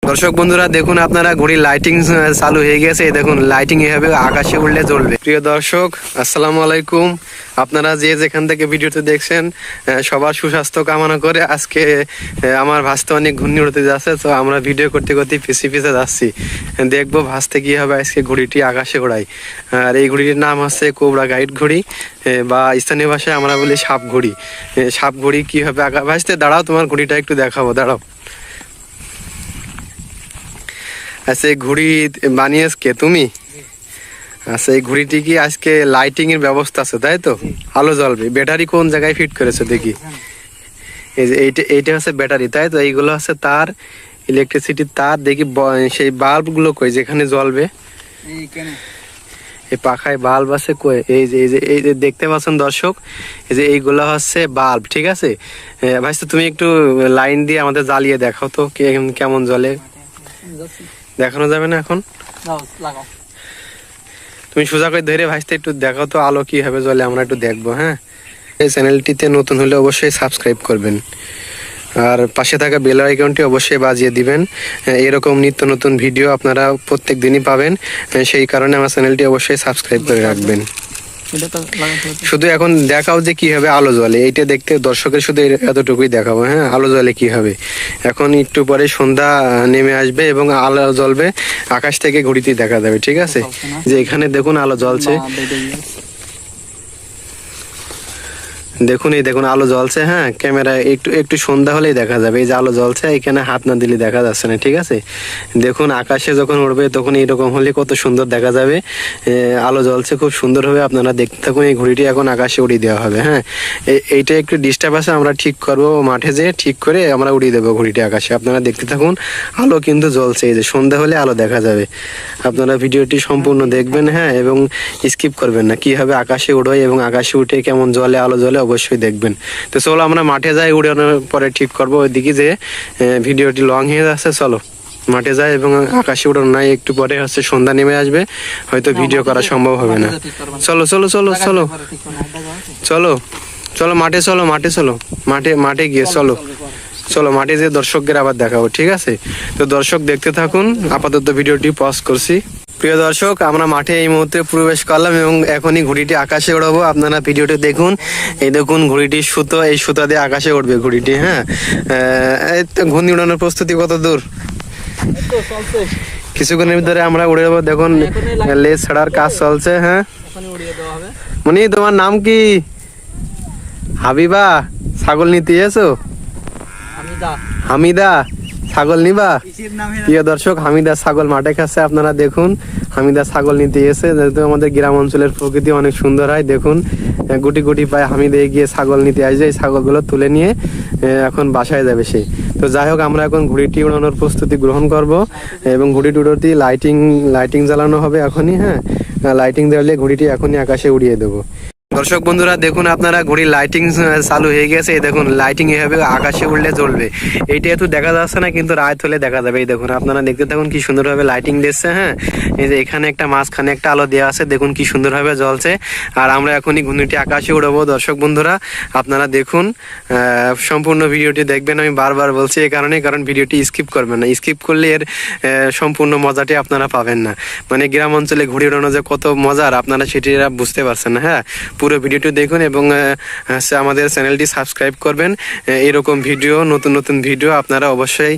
দর্শক বন্ধুরা দেখুন, আপনারা ঘড়ির লাইটিং চালু হয়ে গেছে। দেখুন লাইটিং এভাবে আকাশে উঠলে জ্বলবে। প্রিয় দর্শক, আসসালামু আলাইকুম। আপনারা যে যেখান থেকে ভিডিওতে দেখছেন সবার সুস্বাস্থ্য কামনা করে আজকে আমার ভাসতে অনেক ঘূর্ণি উড়তে যাচ্ছে, তো আমরা ভিডিও করতে করতে পিছিয়ে যাচ্ছি। দেখবো ভাসতে কি হবে আজকে ঘড়িটি আকাশে ওড়াই। আর এই ঘড়িটির নাম হচ্ছে কোবরা গাইড ঘড়ি, বা স্থানীয় ভাষায় আমরা বলি সাপ ঘড়ি। সাপ ঘড়ি কি হবে ভাসতে। দাঁড়াও, তোমার ঘড়িটা একটু দেখাবো, দাঁড়াও। আচ্ছা, এই ঘড়ি বানিয়েছ কে, তুমি? আচ্ছা, এই ঘড়িটি কি আজকে লাইটিং এর ব্যবস্থা আছে, তাই তো? আলো জ্বলবে। ব্যাটারি কোন জায়গায় ফিট করেছো দেখি? এই যে এইটা হচ্ছে ব্যাটারি, তাই তো? এইগুলো হচ্ছে তার, ইলেকট্রিসিটির তার। দেখি সেই বাল্ব গুলো কই যেখানে জ্বলবে? এই পাখায় বাল্ব আছে কই? এই যে দেখতে পাচ্ছেন দর্শক, এই যে এইগুলো হচ্ছে বাল্ব, ঠিক আছে? ভাই, তুমি একটু লাইন দিয়ে আমাদের জ্বালিয়ে দেখাও তো কেমন জ্বলে। দেখানো যাবে না এখন? তুমি সোজা করে ধরে ভাইসতে একটু দেখাও তো আলো কি হবে জ্বলে, আমরা একটু দেখবো। হ্যাঁ, এই চ্যানেলটিতে নতুন হলে অবশ্যই সাবস্ক্রাইব করবেন, আর পাশে থাকা বেল আইকনটি অবশ্যই বাজিয়ে দিবেন। এরকম নিত্য নতুন ভিডিও আপনারা প্রত্যেক দিনই পাবেন, সেই কারণে আমার চ্যানেলটি অবশ্যই সাবস্ক্রাইব করে রাখবেন। শুধু এখন দেখাও যে কি হবে আলো জ্বলে, এইটা দেখতে দর্শকের শুধু এতটুকুই দেখাবো। হ্যাঁ, আলো জ্বলে কি হবে। এখন একটু পরে সন্ধ্যা নেমে আসবে এবং আলো জ্বলবে, আকাশ থেকে ঘড়িতে দেখা যাবে, ঠিক আছে? যে এখানে দেখুন আলো জ্বলছে, দেখুন এই দেখুন আলো জ্বলছে। হ্যাঁ, ক্যামেরা একটু একটু সন্ধ্যা হলেই দেখা যাবে। এই যে আলো জ্বলছে, এখানে হাত না দিলে দেখা যাচ্ছে না, ঠিক আছে? দেখুন আকাশে যখন উঠবে তখন এইরকম হলে কত সুন্দর দেখা যাবে। আলো জ্বলছে খুব সুন্দর হবে, আপনারা দেখতে থাকুন। এই ঘড়িটি এখন আকাশে উড়িয়ে দেওয়া হবে। হ্যাঁ, এইটা একটু ডিস্টার্ব আছে, আমরা ঠিক করবো মাঠে যেয়ে, ঠিক করে আমরা উড়িয়ে দেবো ঘড়িটি আকাশে। আপনারা দেখতে থাকুন, আলো কিন্তু জ্বলছে। এই যে সন্ধ্যা হলে আলো দেখা যাবে। আপনারা ভিডিওটি সম্পূর্ণ দেখবেন, হ্যাঁ, এবং স্কিপ করবেন না। কিভাবে আকাশে উড়োয় এবং আকাশে উঠে কেমন জ্বলে আলো জ্বলে অবশ্যই দেখবেন। তো চলো আমরা মাঠে যাই, উড়ানোর পরে ঠিক করবো। ওইদিকে যে ভিডিওটি লং হয়ে যাচ্ছে, চলো মাঠে যাই এবং আকাশে উড়ানো নাই। একটু পরে হচ্ছে সন্ধ্যা নেমে আসবে, হয়তো ভিডিও করা সম্ভব হবে না। চলো চলো চলো চলো চলো চলো মাঠে চলো, মাঠে চলো, মাঠে গিয়ে চলো মাঠে যে দর্শকদের আবার দেখাবো, ঠিক আছে? তো দর্শক দেখতে থাকুন, আপাতত ভিডিওটি পজ করছি। প্রিয় দর্শক, আমরা মাঠে এই মুহূর্তে প্রবেশ করলাম এবং এখনই ঘড়িটি আকাশে উড়াবো। আপনারা ভিডিওটি দেখুন। এই দেখুন ঘড়িটির সুতো, এই সুতা দিয়ে আকাশে উঠবে ঘড়িটি। হ্যাঁ, ঘূর্ণি উড়ানোর প্রস্তুতি কত দূর? কিছুক্ষণের ভিতরে আমরা উড়ে যাবো। দেখুন লেজ ছাড়ার কাজ চলছে। হ্যাঁ, মনি তোমার নাম কি? হাবিবা, ছাগল নিতে এসো? হামিদা, ছাগল নিবা? প্রিয় দর্শক, হামিদা ছাগল মাঠে খাচ্ছে। আপনারা দেখুন, হামিদা ছাগল নিতে এসে। যেহেতু আমাদের গ্রাম অঞ্চলের প্রকৃতি অনেক সুন্দর হয়, দেখুন গুটি গুটি পায়ে হামিদা এগিয়ে ছাগল নিতে আসবে। এই ছাগলগুলো তুলে নিয়ে এখন বাসায় যাবে সে। তো যাই হোক, আমরা এখন ঘুড়িটি উড়ানোর প্রস্তুতি গ্রহণ করব এবং ঘুড়িটি উড়োতে লাইটিং জ্বালানো হবে এখনই। হ্যাঁ, লাইটিং জ্বালিয়ে ঘুড়িটি এখনই আকাশে উড়িয়ে দেবো। দর্শক বন্ধুরা দেখুন, আপনারা ঘড়ির লাইটিং চালু হয়ে গেছে। এই দেখুন লাইটিং এভাবে আকাশে উঠলে জ্বলবে। এইটা একটু দেখা যাচ্ছে না, কিন্তু রাত হলে দেখা যাবে। এই দেখুন, আপনারা দেখতে থাকুন কি সুন্দরভাবে লাইটিং দিচ্ছে। হ্যাঁ, এই যে এখানে একটা মাঝখানে একটা আলো দেওয়া আছে, দেখুন কি সুন্দরভাবে জ্বলছে। আর আমরা এখনই ঘূর্ণিটি আকাশে উড়াবো। দর্শক বন্ধুরা আপনারা দেখুন, সম্পূর্ণ ভিডিওটি দেখবেন। আমি বারবার বলছি এই কারণ ভিডিওটি স্কিপ করবেন না। স্কিপ করলে এর সম্পূর্ণ মজাটি আপনারা পাবেন না। মানে গ্রাম অঞ্চলে ঘুড়ি উড়ানো যে কত মজার, আপনারা সেটি বুঝতে পারছেন না। হ্যাঁ, পুরো ভিডিওটি দেখুন এবং আমাদের চ্যানেলটি সাবস্ক্রাইব করবেন। এরকম ভিডিও, নতুন নতুন ভিডিও আপনারা অবশ্যই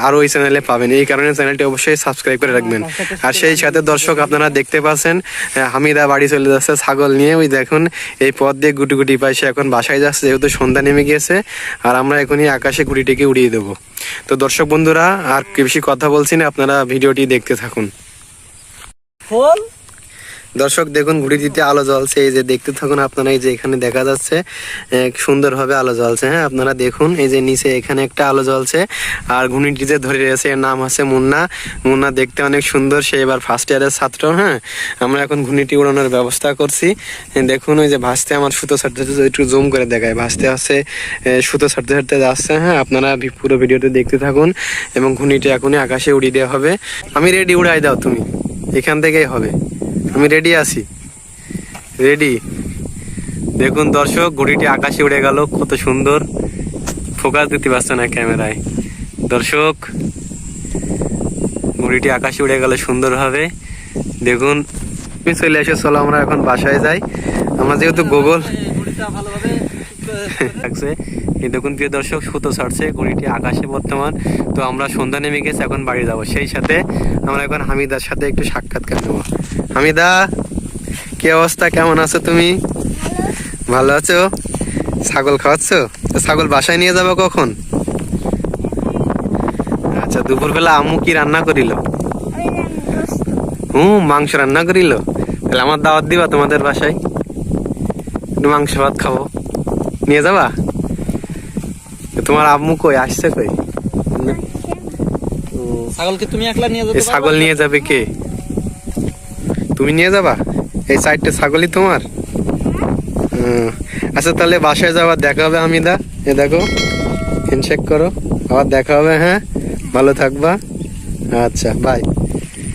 আরও এই চ্যানেলে পাবেন। এই কারণে চ্যানেলটি অবশ্যই সাবস্ক্রাইব করে রাখবেন। আর সেই সাথে দর্শক আপনারা দেখতে পাচ্ছেন হামিদা বাড়ি চলে যাচ্ছে ছাগল নিয়ে। ওই দেখুন এই পথ দিয়ে গুটি গুটি পায় সে এখন বাসায় যাচ্ছে, যেহেতু সন্ধ্যা নেমে গিয়েছে। আর আমরা এখনই আকাশে ঘুড়িটিকে উড়িয়ে দেবো। তো দর্শক বন্ধুরা আর বেশি কথা বলছি না, আপনারা ভিডিওটি দেখতে থাকুন। দর্শক দেখুন ঘুড়িটিতে আলো জ্বলছে। এই যে দেখতে থাকুন আপনারা, এই যে এখানে দেখা যাচ্ছে সুন্দরভাবে আলো জ্বলছে। হ্যাঁ, আপনারা দেখুন এই যে নিচে এখানে একটা আলো জ্বলছে। আর ঘুড়িটি যে ধরে রয়েছে এর নাম আছে মুন্না। দেখতে অনেক সুন্দর, সে এবার ফার্স্ট ইয়ারের ছাত্র। হ্যাঁ, আমরা এখন ঘুড়িটি উড়ানোর ব্যবস্থা করছি। দেখুন ওই যে ভাসতে আমার সুতো ছাড়তে, একটু জুম করে দেখায়, ভাসতে আছে সুতো ছাড়তে ছাড়তে যাচ্ছে। হ্যাঁ, আপনারা পুরো ভিডিওতে দেখতে থাকুন এবং ঘুড়িটি এখনই আকাশে উড়িয়ে দেওয়া হবে। আমি রেডি, উড়াই দাও তুমি, এখান থেকেই হবে। আমি রেডি আছি, রেডি। দেখুন দর্শক ঘড়িটি আকাশে উড়ে গেল, কত সুন্দর। ফোকাস দিতে পারছে না ক্যামেরায়। দর্শক ঘুড়িটি আকাশে উড়ে গেল সুন্দরভাবে। দেখুন তুমি চলে এসে, চলো আমরা এখন বাসায় যাই। আমরা যেহেতু গুগল থাকছে, এই দেখুন প্রিয় দর্শক সুতো ছাড়ছে, ঘুড়িটি আকাশে বর্তমান। তো আমরা সন্ধ্যা নেমে গেছে, এখন বাড়ি যাব। সেই সাথে আমরা এখন হামিদার সাথে একটু সাক্ষাৎকার নেব। হামিদা, কি অবস্থা, কেমন আছো তুমি? ভালো আছো? ছাগল খাওয়াচ্ছ? তো ছাগল বাসায় নিয়ে যাবো কখন? আচ্ছা, দুপুরবেলা আম্মু কি রান্না করিল? মাংস রান্না করিল। তাহলে আমার দাওয়াত দিবা তোমাদের বাসায়? একটু মাংস ভাত খাবো, নিয়ে যাবা? তোমার আম্মু কই, আসছে কই? ছাগলকে তুমি একলা নিয়ে এই ছাগল নিয়ে যাবে কে? তুমি নিয়ে যাবা? এই 4টে ছাগলই তোমার? আচ্ছা তাহলে বাসায় যাওয়ার দেখা হবে হামিদা। এ দেখো, হ্যান্ডশেক করো, আবার দেখা হবে। হ্যাঁ, ভালো থাকবা। আচ্ছা, বাই।